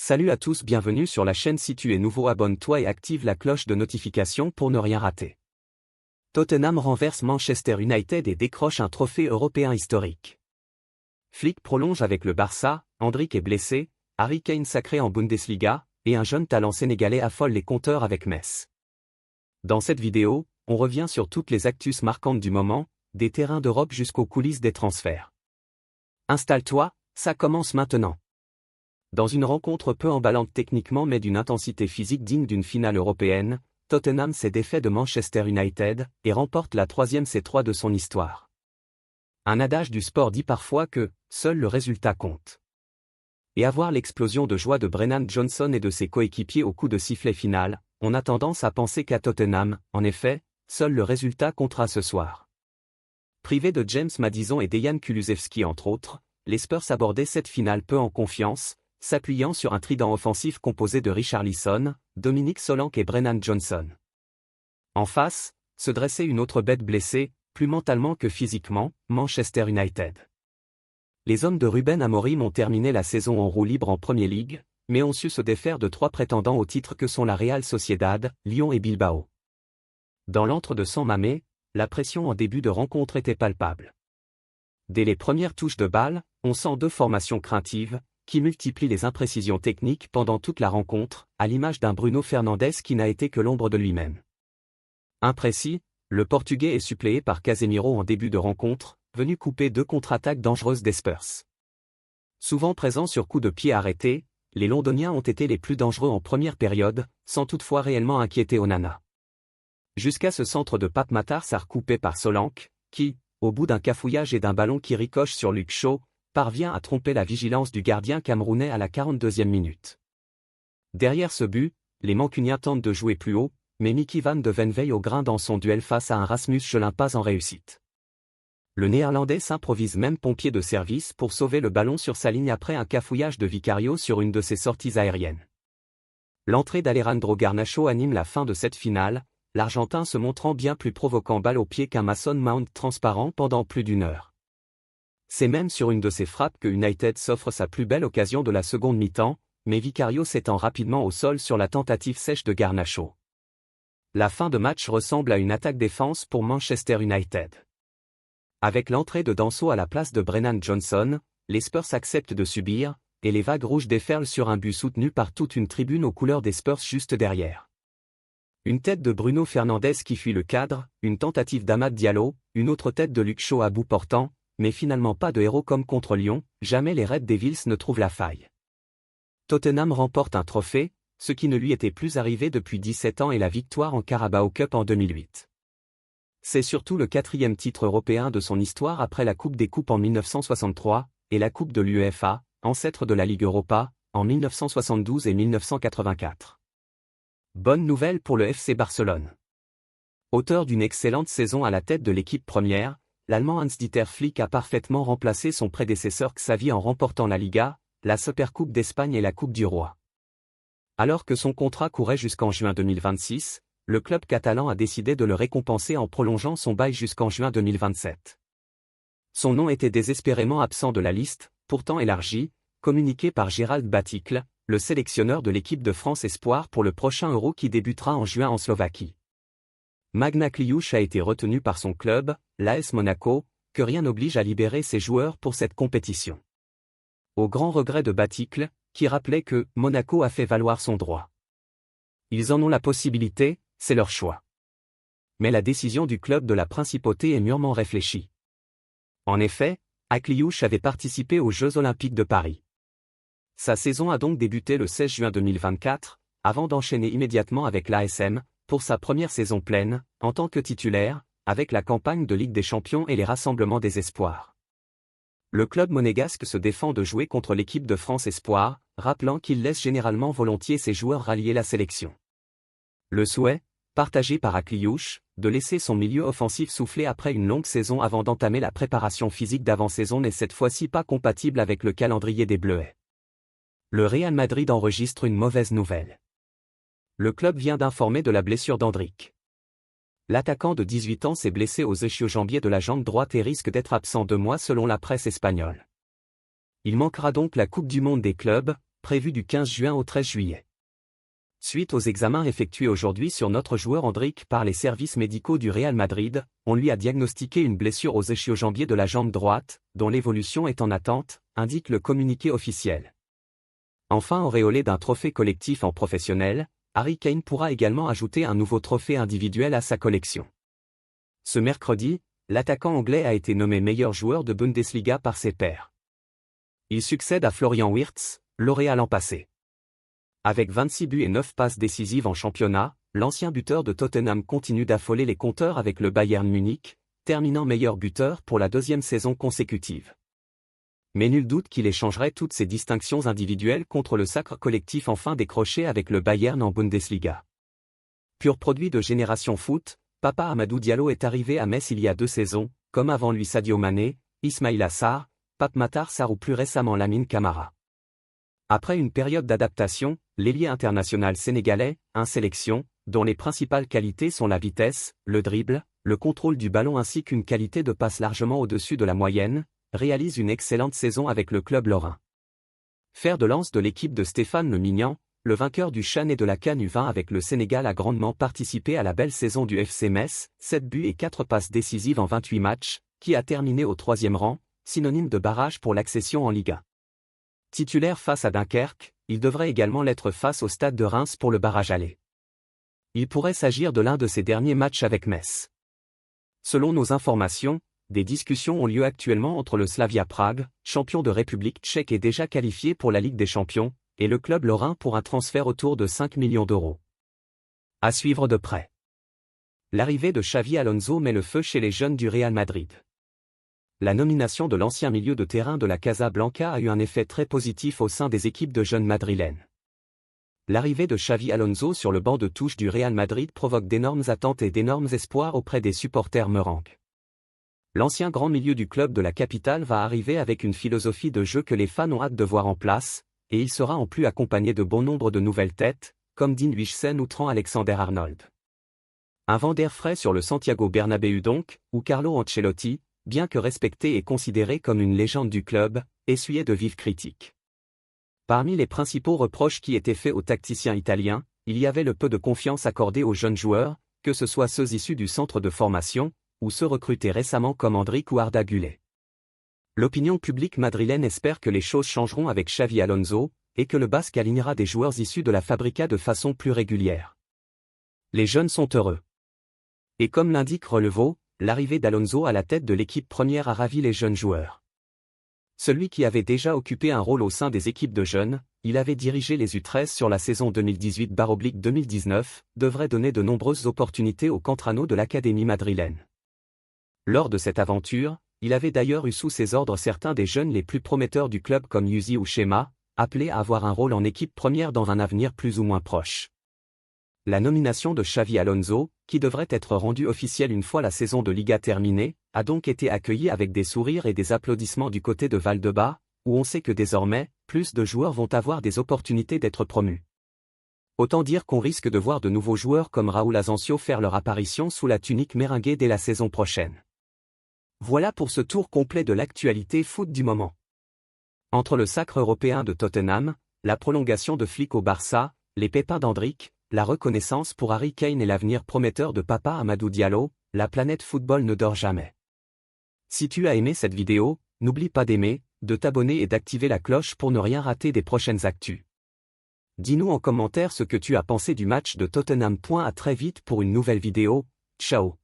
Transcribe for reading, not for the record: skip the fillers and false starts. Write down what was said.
Salut à tous, bienvenue sur la chaîne. Si tu es nouveau, abonne-toi et active la cloche de notification pour ne rien rater. Tottenham renverse Manchester United et décroche un trophée européen historique. Flick prolonge avec le Barça, Endrick est blessé, Harry Kane sacré en Bundesliga, et un jeune talent sénégalais affole les compteurs avec Metz. Dans cette vidéo, on revient sur toutes les actus marquantes du moment, des terrains d'Europe jusqu'aux coulisses des transferts. Installe-toi, ça commence maintenant. Dans une rencontre peu emballante techniquement mais d'une intensité physique digne d'une finale européenne, Tottenham s'est défait de Manchester United et remporte la 3e C3 de son histoire. Un adage du sport dit parfois que « seul le résultat compte ». Et à voir l'explosion de joie de Brennan Johnson et de ses coéquipiers au coup de sifflet final, on a tendance à penser qu'à Tottenham, en effet, seul le résultat comptera ce soir. Privés de James Maddison et Dejan Kulusevski entre autres, les Spurs abordaient cette finale peu en confiance, s'appuyant sur un trident offensif composé de Richarlison, Dominic Solanke et Brennan Johnson. En face, se dressait une autre bête blessée, plus mentalement que physiquement, Manchester United. Les hommes de Ruben Amorim ont terminé la saison en roue libre en Premier League, mais ont su se défaire de 3 prétendants au titre que sont la Real Sociedad, Lyon et Bilbao. Dans l'antre de San Mamés, la pression en début de rencontre était palpable. Dès les premières touches de balle, on sent 2 formations craintives, qui multiplient les imprécisions techniques pendant toute la rencontre, à l'image d'un Bruno Fernandes qui n'a été que l'ombre de lui-même. Imprécis, le Portugais est suppléé par Casemiro en début de rencontre, venu couper 2 contre-attaques dangereuses des Spurs. Souvent présents sur coup de pied arrêté, les Londoniens ont été les plus dangereux en première période, sans toutefois réellement inquiéter Onana. Jusqu'à ce centre de Pape Matar Sarr coupé par Solanke, qui, au bout d'un cafouillage et d'un ballon qui ricoche sur Luke Shaw, parvient à tromper la vigilance du gardien camerounais à la 42e minute. Derrière ce but, les Mancuniens tentent de jouer plus haut, mais Mickey Van de Ven veille au grain dans son duel face à un Rasmus Jolin pas en réussite. Le Néerlandais s'improvise même pompier de service pour sauver le ballon sur sa ligne après un cafouillage de Vicario sur une de ses sorties aériennes. L'entrée d'Alejandro Garnacho anime la fin de cette finale, l'Argentin se montrant bien plus provoquant balle au pied qu'un Mason Mount transparent pendant plus d'1 heure. C'est même sur une de ces frappes que United s'offre sa plus belle occasion de la seconde mi-temps, mais Vicario s'étend rapidement au sol sur la tentative sèche de Garnacho. La fin de match ressemble à une attaque-défense pour Manchester United. Avec l'entrée de Danso à la place de Brennan Johnson, les Spurs acceptent de subir, et les vagues rouges déferlent sur un but soutenu par toute une tribune aux couleurs des Spurs juste derrière. Une tête de Bruno Fernandes qui fuit le cadre, une tentative d'Amad Diallo, une autre tête de Luke Shaw à bout portant, mais finalement pas de héros comme contre Lyon, jamais les Red Devils ne trouvent la faille. Tottenham remporte un trophée, ce qui ne lui était plus arrivé depuis 17 ans et la victoire en Carabao Cup en 2008. C'est surtout le 4e titre européen de son histoire après la Coupe des Coupes en 1963, et la Coupe de l'UEFA, ancêtre de la Ligue Europa, en 1972 et 1984. Bonne nouvelle pour le FC Barcelone. Auteur d'une excellente saison à la tête de l'équipe première, l'Allemand Hans-Dieter Flick a parfaitement remplacé son prédécesseur Xavi en remportant la Liga, la Supercoupe d'Espagne et la Coupe du Roi. Alors que son contrat courait jusqu'en juin 2026, le club catalan a décidé de le récompenser en prolongeant son bail jusqu'en juin 2027. Son nom était désespérément absent de la liste, pourtant élargie, communiquée par Gérald Baticle, le sélectionneur de l'équipe de France Espoir pour le prochain Euro qui débutera en juin en Slovaquie. Magna Kliuch a été retenu par son club, l'AS Monaco, que rien n'oblige à libérer ses joueurs pour cette compétition. Au grand regret de Baticle, qui rappelait que Monaco a fait valoir son droit. Ils en ont la possibilité, c'est leur choix. Mais la décision du club de la Principauté est mûrement réfléchie. En effet, Akliouche avait participé aux Jeux Olympiques de Paris. Sa saison a donc débuté le 16 juin 2024, avant d'enchaîner immédiatement avec l'ASM, pour sa première saison pleine, en tant que titulaire, avec la campagne de Ligue des Champions et les rassemblements des espoirs. Le club monégasque se défend de jouer contre l'équipe de France Espoir, rappelant qu'il laisse généralement volontiers ses joueurs rallier la sélection. Le souhait, partagé par Akliouche, de laisser son milieu offensif souffler après une longue saison avant d'entamer la préparation physique d'avant-saison n'est cette fois-ci pas compatible avec le calendrier des Bleuets. Le Real Madrid enregistre une mauvaise nouvelle. Le club vient d'informer de la blessure d'Endrick. L'attaquant de 18 ans s'est blessé aux ischio-jambiers de la jambe droite et risque d'être absent 2 mois selon la presse espagnole. Il manquera donc la Coupe du Monde des clubs, prévu du 15 juin au 13 juillet. Suite aux examens effectués aujourd'hui sur notre joueur Endrick par les services médicaux du Real Madrid, on lui a diagnostiqué une blessure aux ischio-jambiers de la jambe droite, dont l'évolution est en attente, indique le communiqué officiel. Enfin, auréolé d'un trophée collectif en professionnel, Harry Kane pourra également ajouter un nouveau trophée individuel à sa collection. Ce mercredi, l'attaquant anglais a été nommé meilleur joueur de Bundesliga par ses pairs. Il succède à Florian Wirtz, lauréat l'an passé. Avec 26 buts et 9 passes décisives en championnat, l'ancien buteur de Tottenham continue d'affoler les compteurs avec le Bayern Munich, terminant meilleur buteur pour la deuxième saison consécutive. Mais nul doute qu'il échangerait toutes ses distinctions individuelles contre le sacre collectif enfin décroché avec le Bayern en Bundesliga. Pur produit de Génération Foot, Papa Amadou Diallo est arrivé à Metz il y a 2 saisons, comme avant lui Sadio Mané, Ismaïla Sarr, Pape Matar Sarr ou plus récemment Lamine Camara. Après une période d'adaptation, l'ailier international sénégalais, en sélection, dont les principales qualités sont la vitesse, le dribble, le contrôle du ballon ainsi qu'une qualité de passe largement au-dessus de la moyenne, réalise une excellente saison avec le club lorrain. Fer de lance de l'équipe de Stéphane Le Mignan, le vainqueur du CHAN et de la CAN U20 avec le Sénégal a grandement participé à la belle saison du FC Metz, 7 buts et 4 passes décisives en 28 matchs, qui a terminé au 3e rang, synonyme de barrage pour l'accession en Ligue 1. Titulaire face à Dunkerque, il devrait également l'être face au Stade de Reims pour le barrage aller. Il pourrait s'agir de l'un de ses derniers matchs avec Metz. Selon nos informations, des discussions ont lieu actuellement entre le Slavia Prague, champion de République tchèque et déjà qualifié pour la Ligue des Champions, et le club lorrain pour un transfert autour de 5 millions d'euros. À suivre de près. L'arrivée de Xavi Alonso met le feu chez les jeunes du Real Madrid. La nomination de l'ancien milieu de terrain de la Casablanca a eu un effet très positif au sein des équipes de jeunes madrilènes. L'arrivée de Xavi Alonso sur le banc de touche du Real Madrid provoque d'énormes attentes et d'énormes espoirs auprès des supporters merengues. L'ancien grand milieu du club de la capitale va arriver avec une philosophie de jeu que les fans ont hâte de voir en place, et il sera en plus accompagné de bon nombre de nouvelles têtes, comme Dean Huijsen ou Trent Alexander-Arnold. Un vent d'air frais sur le Santiago Bernabéu donc, où Carlo Ancelotti, bien que respecté et considéré comme une légende du club, essuyait de vives critiques. Parmi les principaux reproches qui étaient faits aux tacticiens italiens, il y avait le peu de confiance accordée aux jeunes joueurs, que ce soit ceux issus du centre de formation, ou ceux recrutés récemment comme Endrick ou Arda Güler. L'opinion publique madrilène espère que les choses changeront avec Xavi Alonso, et que le Basque alignera des joueurs issus de la Fabrica de façon plus régulière. Les jeunes sont heureux. Et comme l'indique Relevo, l'arrivée d'Alonso à la tête de l'équipe première a ravi les jeunes joueurs. Celui qui avait déjà occupé un rôle au sein des équipes de jeunes, il avait dirigé les U13 sur la saison 2018/2019, devrait donner de nombreuses opportunités aux Cantrano de l'académie madrilène. Lors de cette aventure, il avait d'ailleurs eu sous ses ordres certains des jeunes les plus prometteurs du club comme Yuzi ou Chema, appelés à avoir un rôle en équipe première dans un avenir plus ou moins proche. La nomination de Xavi Alonso, qui devrait être rendue officielle une fois la saison de Liga terminée, a donc été accueillie avec des sourires et des applaudissements du côté de Valdebebas, où on sait que désormais, plus de joueurs vont avoir des opportunités d'être promus. Autant dire qu'on risque de voir de nouveaux joueurs comme Raúl Asensio faire leur apparition sous la tunique merengue dès la saison prochaine. Voilà pour ce tour complet de l'actualité foot du moment. Entre le sacre européen de Tottenham, la prolongation de Flick au Barça, les pépins d'Endrick, la reconnaissance pour Harry Kane et l'avenir prometteur de Papa Amadou Diallo, la planète football ne dort jamais. Si tu as aimé cette vidéo, n'oublie pas d'aimer, de t'abonner et d'activer la cloche pour ne rien rater des prochaines actus. Dis-nous en commentaire ce que tu as pensé du match de Tottenham. À très vite pour une nouvelle vidéo, ciao.